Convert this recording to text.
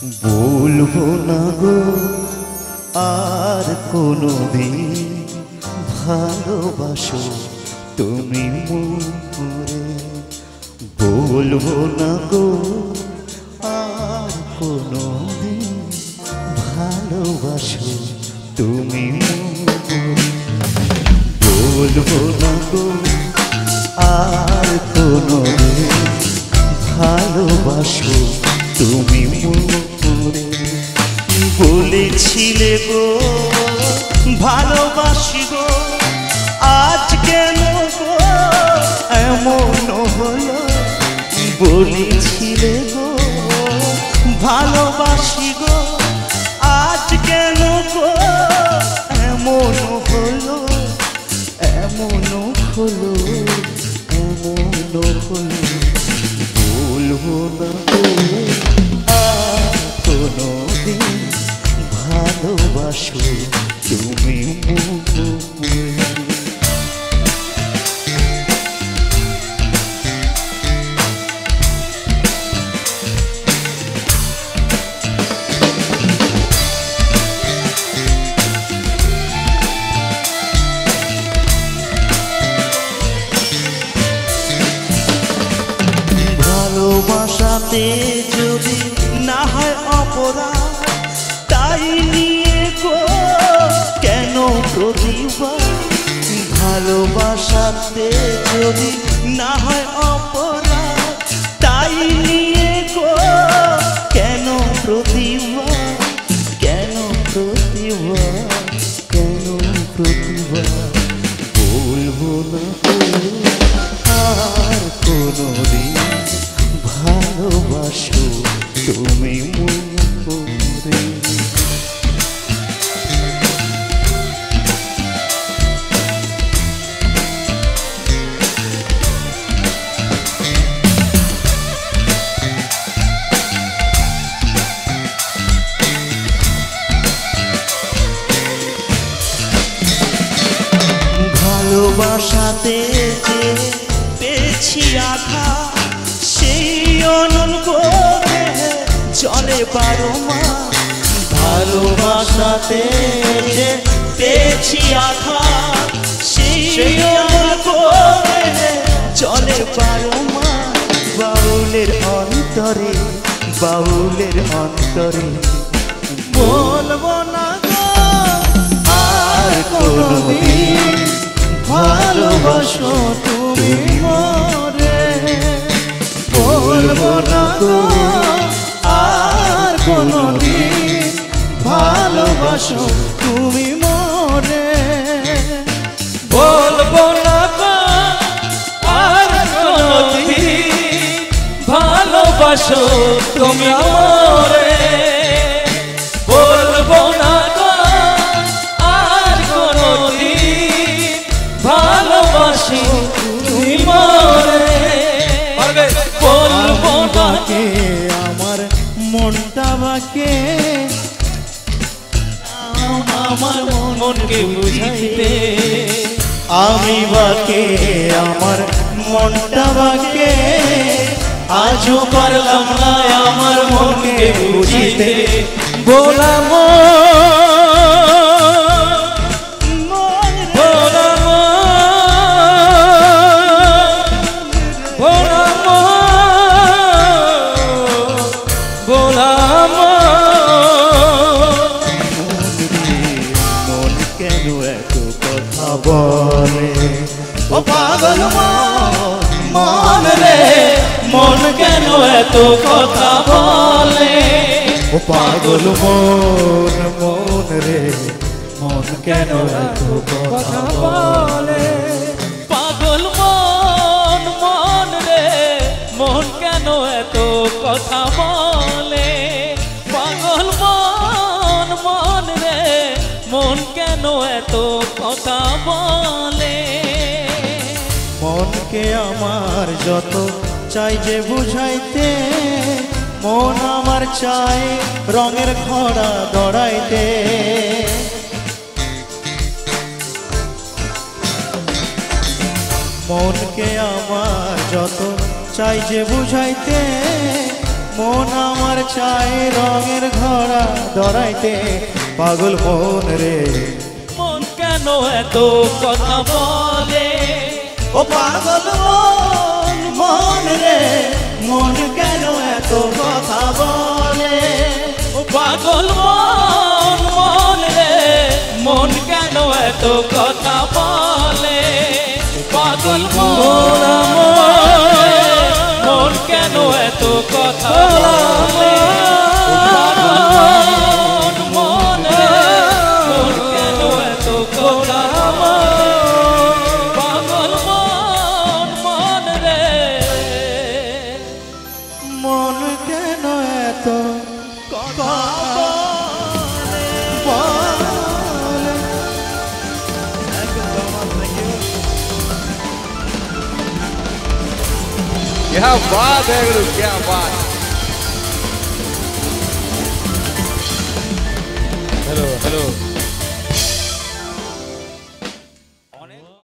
বলবো না গো আর কোনোদিন ভালোবাসো তুমি মোরে। বলবো না গো আর কোনোদিন ভালোবাসো তুমি মোরে। বলবো না গো আর কোনোদিন ভালোবাসো তুমি মোরে। বলেছিলে গো ভালোবাসি গো, আজ কেন গো এমন হলো। বলেছিলে গো ভালোবাসি গো, আজ কেন গো এমন হলো। এমন হলো, এমন হলো। বলবো না গো আর কোনোদিন ভালোবাসো তুমি মোরে। ভালোবাসাতে যদি না হয় অপরাধ, তাই নিয়ে গো কেন প্রতিবাদ। ভালোবাসাতে যদি না হয় অপরাধ, তাই নিয়ে গো কেন প্রতিবাদ। কেন প্রতিবাদ, কেন প্রতিবাদ। বলবো না আর কোনোদিন ভালোবাসো তুমি মোরে। ভালোবাসাতে যে পেয়েছি আঘাত, সেই অনন্ত চলে 12 মাস। ভালোবাসাতে যে পেয়েছি আঘাত, সেই অনন্ত চলে 12 মাস। বাউলের অন্তরে, বাউলের অন্তরে বলবো না গো আর কোনোদিন ভালোবাসো তুমি মোরে। বলবো না গো আর কোনোদিন ভালোবাসো তুমি মোরে। বলবো না গো আর কোনোদিন ভালোবাসো তুমি মোরে। বলবো না গো আর কোনোদিন ভালোবাসি তুমি মোরে। বলবো না কে আমার মনটা বাকে, আমার মনকে বুঝাইতে। আমি বাকে আমার মনটা বাকে, আজও পারলাম না আমার মনকে বুঝিতে। বলাম মন কেন এত কথা বলে। ও পাগল মন রে মন কেন এত কথা বলে। ও পাগল মন, মন রে মন কেন এত কথা বলে। পাগল মন মন রে মন কেন এত কথা বলে। পাগল মন মন রে মন কেন এত কথা বলে। মনকে আমার যত চাই যে বুঝাইতে, মন আমার চাই রঙের খরা দড়াইতে। মনকে আমার যত চাই যে বুঝাইতে, মন আমার চায় রঙের ঘোড়া দড়াইতে পাগল মন রে মন কেন এত কথা বলে ও পাগল মন মন রে মন কেন এত কথা বলে ও পাগল মন মন রে মন কেন এত কথা বলে পাগল মন মন কেন এত কথা বলে পাগল মন মন রে মন কেন এত কথা বলে পাগল মন মন রে মন কেন এত কথা বলে বলে क्या बात है गुरु क्या बात हेलो हेलो